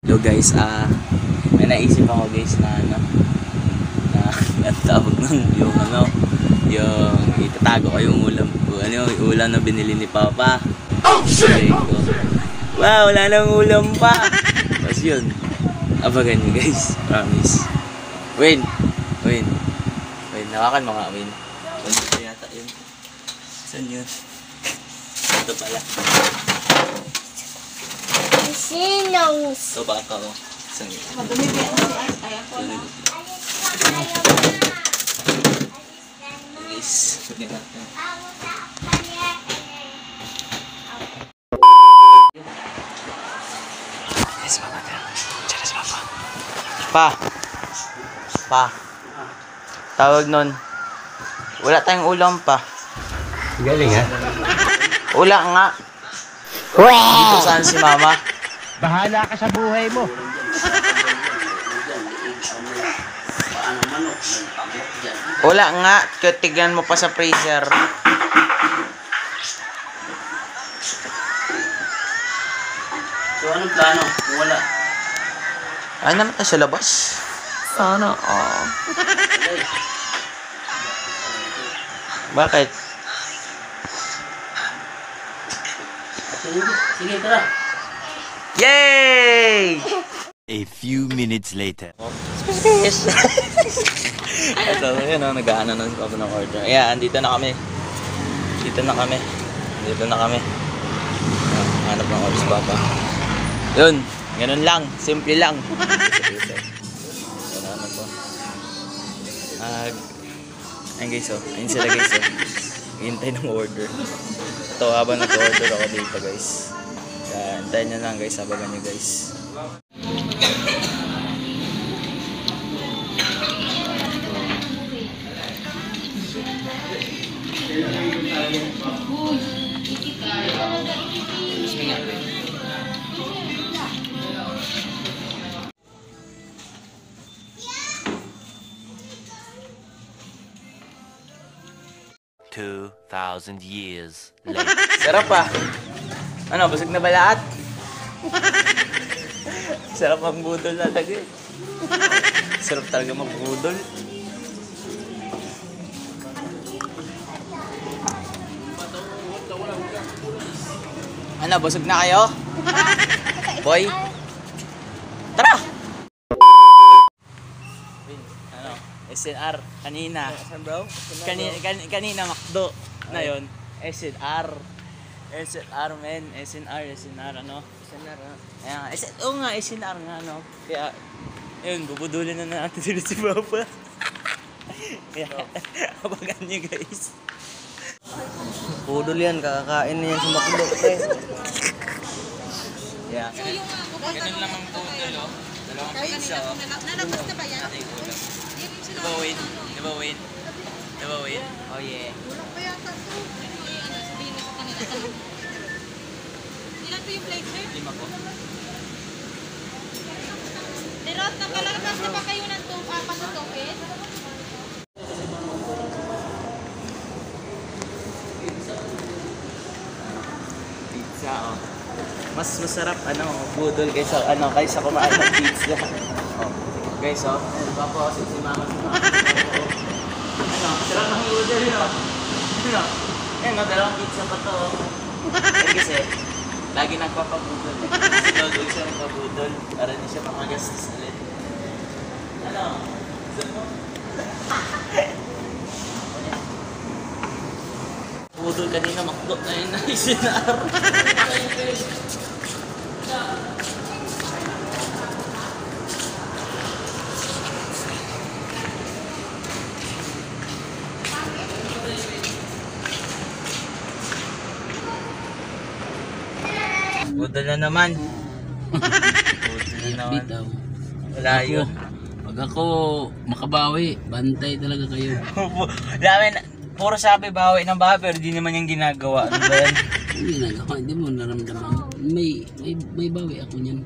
Hello guys, may naisip ako guys na ang tawag nun, yung itatago ko yung ulam, yung ulam na binili ni Papa. Oh shit! Wow, wala nang ulam pa. Tapos yun, abagan nyo guys, promise. Win, hawakan mo nga, Win. Ito yata yun. Saan yun? Ito pala. Sinong? Ito baka ko. Saan yun? Madumi ba yan? Ay, ako na. Guys, hindi natin. Yes, Papa. Cheers, Papa. Pa. Tawag nun. Wala tayong ulam pa. Galing ha? Wala nga. Dito saan si Mama? Bahala ka sa buhay mo. Wala nga. Tignan mo pa sa freezer. So anong plano? Wala. Ay naman tayo sa labas. Sana. Bakit? Sige, tara. Yay! A few minutes later. Yes. Ito, yun o, nag-aano na si Papa ng order. Ayan, andito na kami. Dito na kami. Hanap ng order si Papa. Yun, ganun lang. Simple lang. Ano po. Ayun guys o. Ayun sila guys o. Hintay ng order. Ito, habang nag-order ako dito guys. Kaya, hintayin nyo lang guys. Habagan nyo guys. Two 2,000 years later. Sarap pa. Ano, busog na ba lahat? Sarap ang budol na tagay. Sarap talaga magbudol. Ano, busog na kayo? Boy? Tara! Ano, SNR, kanina. Kanina McDo na yun. SNR. SNR men, SNR ano? SNR ha? Ayan, oo nga, SNR nga no. Kaya, yun, bubudulin na natin sila si Papa. Kaya, abagan nyo guys. Pudol yan, kakakain na yan sa McDo. Yeah. Ganun lang ang pudol oh. Dalawang pizza oh. Nalabas na ba yan? Diba Win? Diba Win? Oh yeah. Kulang pa yata ito. Sabihin mo sa kanila. Ilan po yung plate, sir? 5 po. Pero nakalabas na ba kayo ng pasutupin? Pizza oh. Mas masarap budol kaysa kaysa kumain ng pizza. Oh. Guys oh, Papa si Mama. Sarap ng budol no. Dalawang pizza pa to. Kasi lagi nagpapabudol. Si Lolo siya nagpabudol para hindi siya makagastos ulit. Budol kanina McDo na yun na isinar. Budol na naman. Wala yun. Pag ako makabawi, bantay talaga kayo. Puro sabi bawi ng bahay pero di naman yung ginagawa. Ano ba yan? Hindi nagawa, hindi mo naramdaman. May bawi ako niyan.